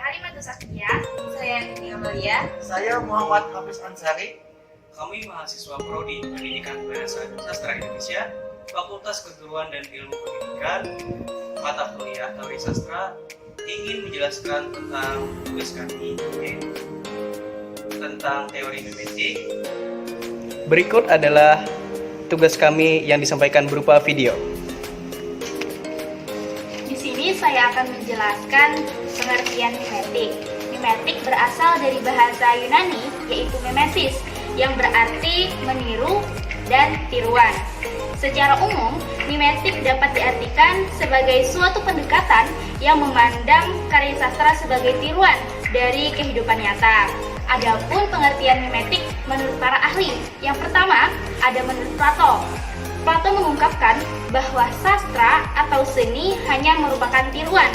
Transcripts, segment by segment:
Halimatu Sakia. Saya Nini Amalia. Saya Muhammad Hafiz Ansari. Kami mahasiswa Prodi Pendidikan Bahasa dan Sastra Indonesia, Fakultas Keguruan dan Ilmu Pendidikan, mata kuliah Teori Sastra, ingin menjelaskan tentang tugas kami, yaitu tentang teori memetik. Berikut adalah tugas kami yang disampaikan berupa video. Di sini saya akan menjelaskan pengertian mimetik. Mimetik berasal dari bahasa Yunani, yaitu mimesis, yang berarti meniru dan tiruan. Secara umum, mimetik dapat diartikan sebagai suatu pendekatan yang memandang karya sastra sebagai tiruan dari kehidupan nyata. Adapun pengertian mimetik menurut para ahli, yang pertama ada menurut Plato. Plato mengungkapkan bahwa sastra atau seni hanya merupakan tiruan,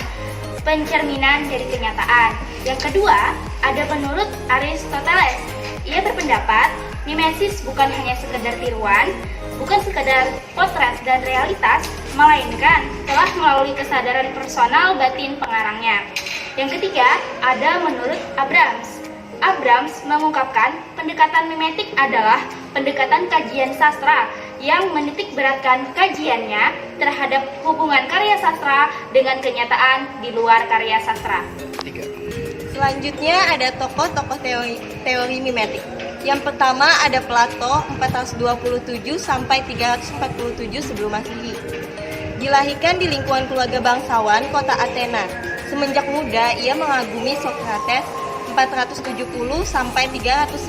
pencerminan dari kenyataan. Yang kedua, ada menurut Aristoteles. Ia berpendapat, mimesis bukan hanya sekedar tiruan, bukan sekedar potret dan realitas, melainkan telah melalui kesadaran personal batin pengarangnya. Yang ketiga, ada menurut Abrams. Abrams mengungkapkan pendekatan mimetik adalah pendekatan kajian sastra yang menitik beratkan kajiannya terhadap hubungan karya sastra dengan kenyataan di luar karya sastra. Selanjutnya ada tokoh-tokoh teori mimetik. Yang pertama ada Plato 427 sampai 347 sebelum Masehi. Dilahirkan di lingkungan keluarga bangsawan kota Athena. Semenjak muda ia mengagumi Socrates 470 sampai 399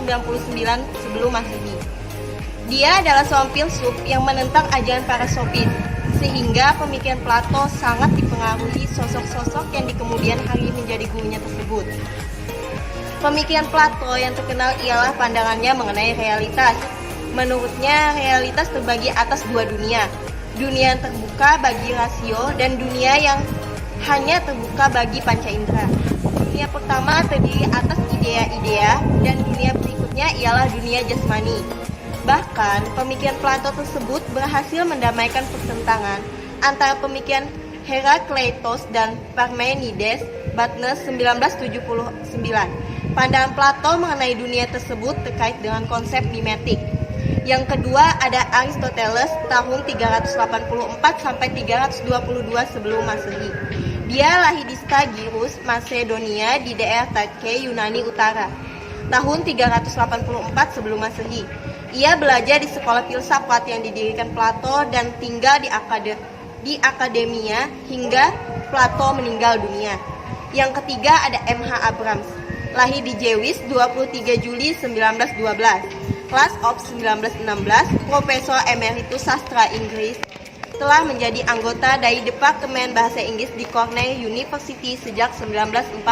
sebelum Masehi. Dia adalah seorang filsuf yang menentang ajaran para sofis, sehingga pemikiran Plato sangat dipengaruhi sosok-sosok yang di kemudian hari menjadi gurunya tersebut. Pemikiran Plato yang terkenal ialah pandangannya mengenai realitas. Menurutnya, realitas terbagi atas dua dunia. Dunia yang terbuka bagi rasio dan dunia yang hanya terbuka bagi panca indera. Dunia pertama terdiri atas idea-idea dan dunia berikutnya ialah dunia jasmani. Bahkan, pemikiran Plato tersebut berhasil mendamaikan pertentangan antara pemikiran Herakleitos dan Parmenides, Batnes 1979. Pandangan Plato mengenai dunia tersebut terkait dengan konsep mimetik. Yang kedua ada Aristoteles tahun 384 sampai 322 sebelum Masehi. Dia lahir di Stagirus, Macedonia di daerah Thrace, Yunani Utara, tahun 384 sebelum Masehi. Ia belajar di sekolah filsafat yang didirikan Plato dan tinggal di akademia hingga Plato meninggal dunia. Yang ketiga ada M.H. Abrams. Lahir di Jewish 23 Juli 1912. Class of 1916, Profesor Emeritus Sastra Inggris. Telah menjadi anggota dari Departemen Bahasa Inggris di Cornell University sejak 1945.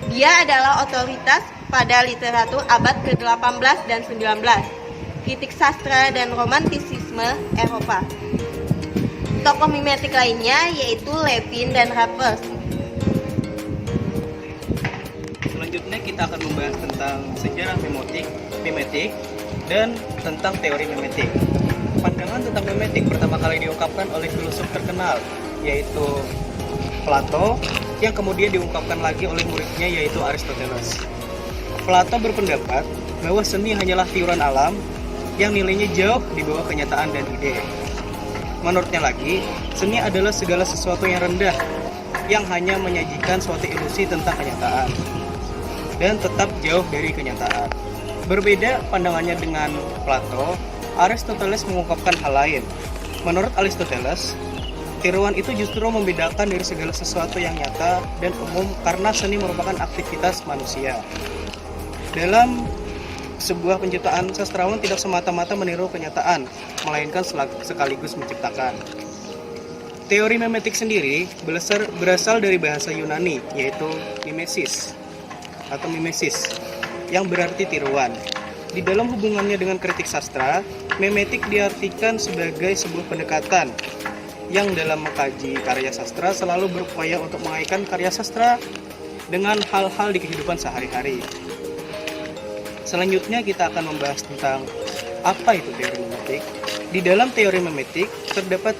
Dia adalah otoritas pada literatur abad ke-18 dan 19, kritik sastra dan romantisisme Eropa. Tokoh mimetik lainnya yaitu Levin dan Raffles. Selanjutnya kita akan membahas tentang sejarah mimetik dan tentang teori mimetik. Pandangan tentang mimetik pertama kali diungkapkan oleh filsuf terkenal yaitu Plato, yang kemudian diungkapkan lagi oleh muridnya yaitu Aristoteles. Plato berpendapat bahwa seni hanyalah tiruan alam yang nilainya jauh di bawah kenyataan dan ide. Menurutnya lagi, seni adalah segala sesuatu yang rendah yang hanya menyajikan suatu ilusi tentang kenyataan dan tetap jauh dari kenyataan. Berbeda pandangannya dengan Plato, Aristoteles mengungkapkan hal lain. Menurut Aristoteles, tiruan itu justru membedakan dari segala sesuatu yang nyata dan umum karena seni merupakan aktivitas manusia. Dalam sebuah penciptaan, sastrawan tidak semata-mata meniru kenyataan, melainkan sekaligus menciptakan. Teori mimetik sendiri berasal dari bahasa Yunani, yaitu mimesis atau mimesis, yang berarti tiruan. Di dalam hubungannya dengan kritik sastra, mimetik diartikan sebagai sebuah pendekatan yang dalam mengkaji karya sastra selalu berupaya untuk mengaitkan karya sastra dengan hal-hal di kehidupan sehari-hari. Selanjutnya kita akan membahas tentang apa itu teori mimetik. Di dalam teori mimetik terdapat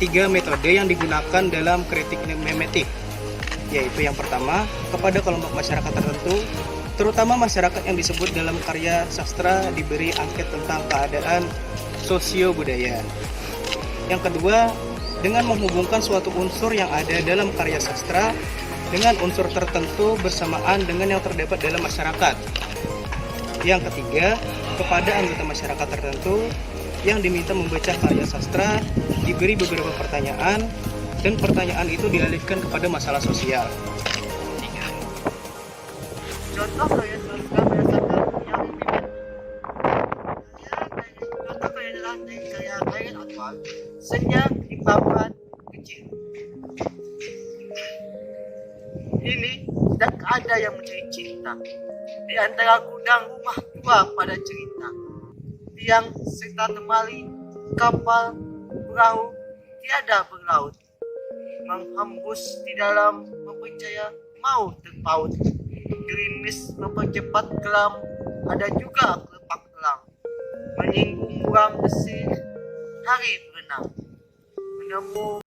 tiga metode yang digunakan dalam kritik mimetik. yaitu yang pertama, kepada kelompok masyarakat tertentu, terutama masyarakat yang disebut dalam karya sastra diberi angket tentang keadaan sosio-budaya. Yang kedua, dengan menghubungkan suatu unsur yang ada dalam karya sastra dengan unsur tertentu bersamaan dengan yang terdapat dalam masyarakat. Yang ketiga, kepada anggota masyarakat tertentu yang diminta membaca karya sastra diberi beberapa pertanyaan dan pertanyaan itu dialihkan kepada masalah sosial. Contoh karya sastra berdasarkan yang diminati. Contoh karya dari karya Anwar, Senja di Papan Kecil. Ini tidak ada yang mencari cinta. Di antara gudang rumah tua pada cerita. Tiang serta temali, kapal, perahu, tiada berlaut. Menghembus di dalam mempercaya mau terpaut. Gerimis mempercepat kelam, ada juga kelepak kelang. Menyinggung buang besi, hari berenang. Menemu